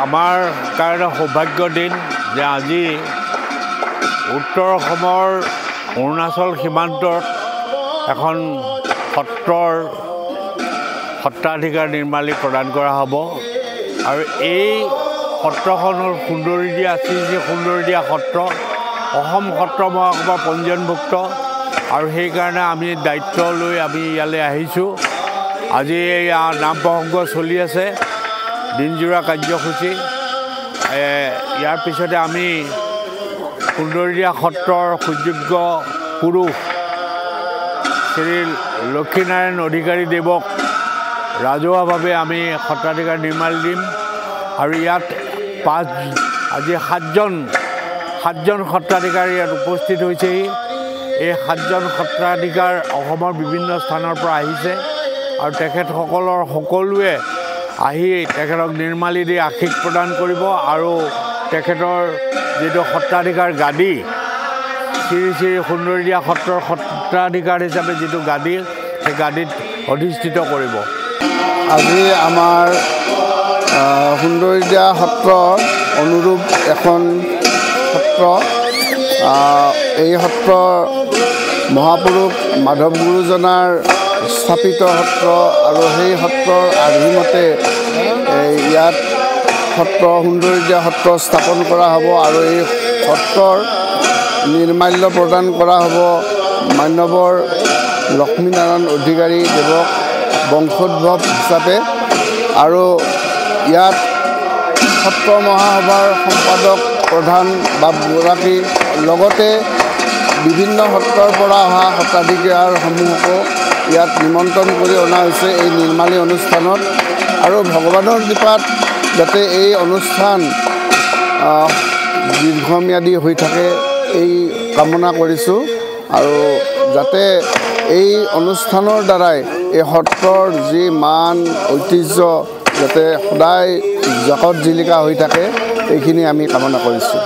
আমাৰ কাৰণে সৌভাগ্য দিন যে আজি উত্তৰ অসমৰ অৰুণাচল সীমান্তত এখন সত্ৰৰ সত্ৰাধিকাৰ নিৰ্মালী প্ৰদান কৰা হ'ব আৰু এই সত্ৰখন হ'ল সুন্দৰীদিয়া শ্ৰী সুন্দৰীদিয়া সত্ৰ অসম সত্ৰ মহাসভাৰ পঞ্জীয়নভুক্ত আৰু সেইকাৰণে আমি দায়িত্ব লৈ আমি ইয়ালৈ আহিছোঁ। আজি নাম প্ৰসংগ চলি আছে, দিনজোৰা কাৰ্যসূচী। ইয়াৰ পিছতে আমি সুন্দৰীদিয়া সত্ৰৰ সুযোগ্য পুৰুষ শ্ৰী লক্ষীনাৰায়ণ অধিকাৰী দেৱক ৰাজহুৱাভাৱে আমি সত্ৰাধিকাৰ নিৰ্মালী দিম আৰু ইয়াত আজি সাতজন সত্ৰাধিকাৰী ইয়াত উপস্থিত হৈছেহি। এই সাতজন সত্ৰাধিকাৰ অসমৰ বিভিন্ন স্থানৰ পৰা আহিছে আৰু তেখেতসকলৰ সকলোৱে আহি তেখেতক নিৰ্মালী দি আশীষ প্ৰদান কৰিব আৰু তেখেতৰ যিটো সত্ৰাধিকাৰ গাদী শ্ৰী শ্ৰী সুন্দৰীদিয়া সত্ৰৰ সত্ৰাধিকাৰ হিচাপে যিটো গাদী সেই গাদীত অধিষ্ঠিত কৰিব। আজি আমাৰ সুন্দৰীদিয়া সত্ৰৰ অনুৰূপ এখন সত্ৰ। এই সত্ৰ মহাপুৰুষ মাধৱ গুৰুজনাৰ স্থাপিত সত্ৰ আৰু সেই সত্ৰৰ আৰ্হিমতে ইয়াত সুন্দৰীদিয়া সত্ৰ স্থাপন কৰা হ'ব আৰু এই সত্ৰৰ নিৰ্মাল্য প্ৰদান কৰা হ'ব মান্যবৰ লক্ষ্মীনাৰায়ণ অধিকাৰী দেৱক বংশোদ্ভৱ হিচাপে। আৰু ইয়াত সত্ৰ মহাসভাৰ সম্পাদক প্ৰধান বাবুগৰাকী লগতে বিভিন্ন সত্ৰৰ পৰা অহা সত্ৰাধিকাৰসমূহকো ইয়াত নিমন্ত্ৰণ কৰি অনা হৈছে এই নিৰ্মালী অনুষ্ঠানত। আৰু ভগৱানৰ কৃপাত যাতে এই অনুষ্ঠান দীৰ্ঘম্যাদী হৈ থাকে এই কামনা কৰিছোঁ আৰু যাতে এই অনুষ্ঠানৰ দ্বাৰাই এই সত্ৰৰ যি মান ঐতিহ্য যাতে সদায় জাকত জিলিকা হৈ থাকে এইখিনি আমি কামনা কৰিছোঁ।